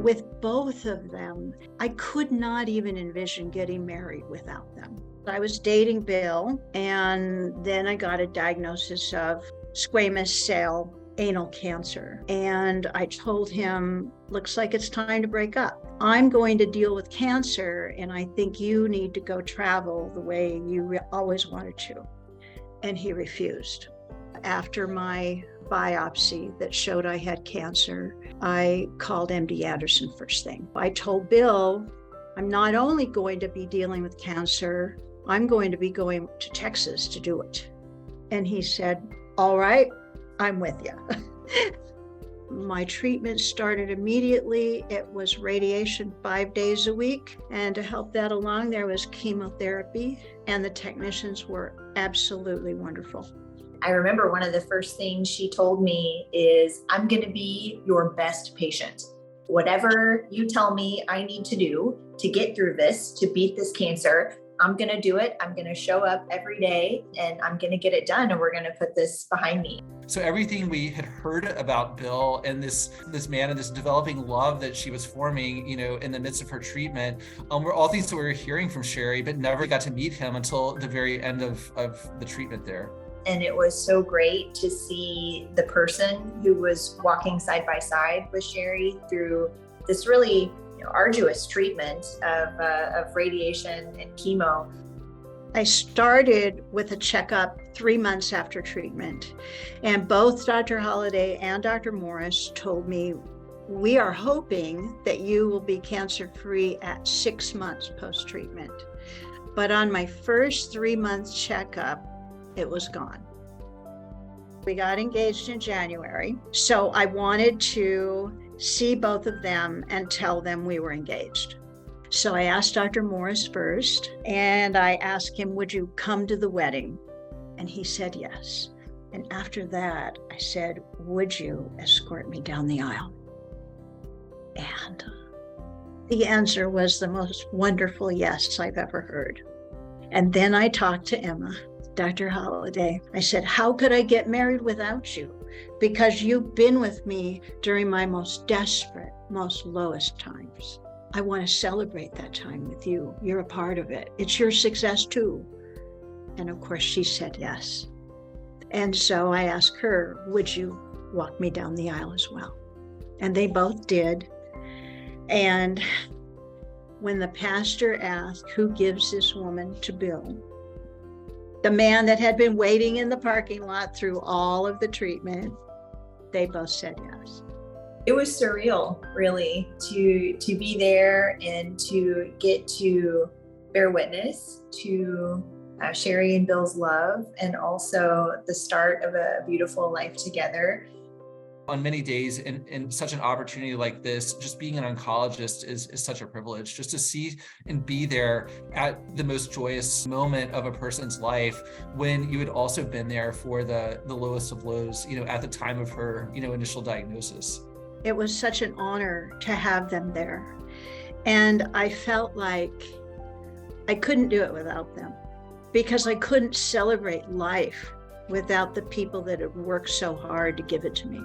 with both of them, I could not even envision getting married without them. I was dating Bill, and then I got a diagnosis of squamous cell anal cancer. And I told him, looks like it's time to break up. I'm going to deal with cancer, and I think you need to go travel the way you always wanted to. And he refused. After my biopsy that showed I had cancer, I called MD Anderson first thing. I told Bill, I'm not only going to be dealing with cancer, I'm going to be going to Texas to do it. And he said, all right, I'm with you. My treatment started immediately. It was radiation 5 days a week. And to help that along, there was chemotherapy, and the technicians were absolutely wonderful. I remember one of the first things she told me is, I'm going to be your best patient. Whatever you tell me I need to do to get through this, to beat this cancer, I'm going to do it. I'm going to show up every day and I'm going to get it done. And we're going to put this behind me. So everything we had heard about Bill and this man and this developing love that she was forming, in the midst of her treatment, were all things that we were hearing from Sheri, but never got to meet him until the very end of the treatment there. And it was so great to see the person who was walking side by side with Sheri through this really arduous treatment of radiation and chemo. I started with a checkup 3 months after treatment, and both Dr. Holliday and Dr. Morris told me, we are hoping that you will be cancer-free at 6 months post-treatment. But on my first 3-month checkup, it was gone. We got engaged in January, so I wanted to see both of them and tell them we were engaged. So I asked Dr. Morris first, and I asked him, would you come to the wedding? And he said yes. And after that, I said, would you escort me down the aisle? And the answer was the most wonderful yes I've ever heard. And then I talked to Emma, Dr. Holliday. I said, how could I get married without you? Because you've been with me during my most desperate, most lowest times. I want to celebrate that time with you. You're a part of it. It's your success too. And of course, she said yes. And so I asked her, would you walk me down the aisle as well? And they both did. And when the pastor asked, who gives this woman to Bill? The man that had been waiting in the parking lot through all of the treatment, they both said yes. It was surreal, really, to be there and to get to bear witness to Sheri and Bill's love, and also the start of a beautiful life together. On many days in such an opportunity like this, just being an oncologist is such a privilege. Just to see and be there at the most joyous moment of a person's life, when you had also been there for the lowest of lows, at the time of her, initial diagnosis. It was such an honor to have them there. And I felt like I couldn't do it without them, because I couldn't celebrate life without the people that had worked so hard to give it to me.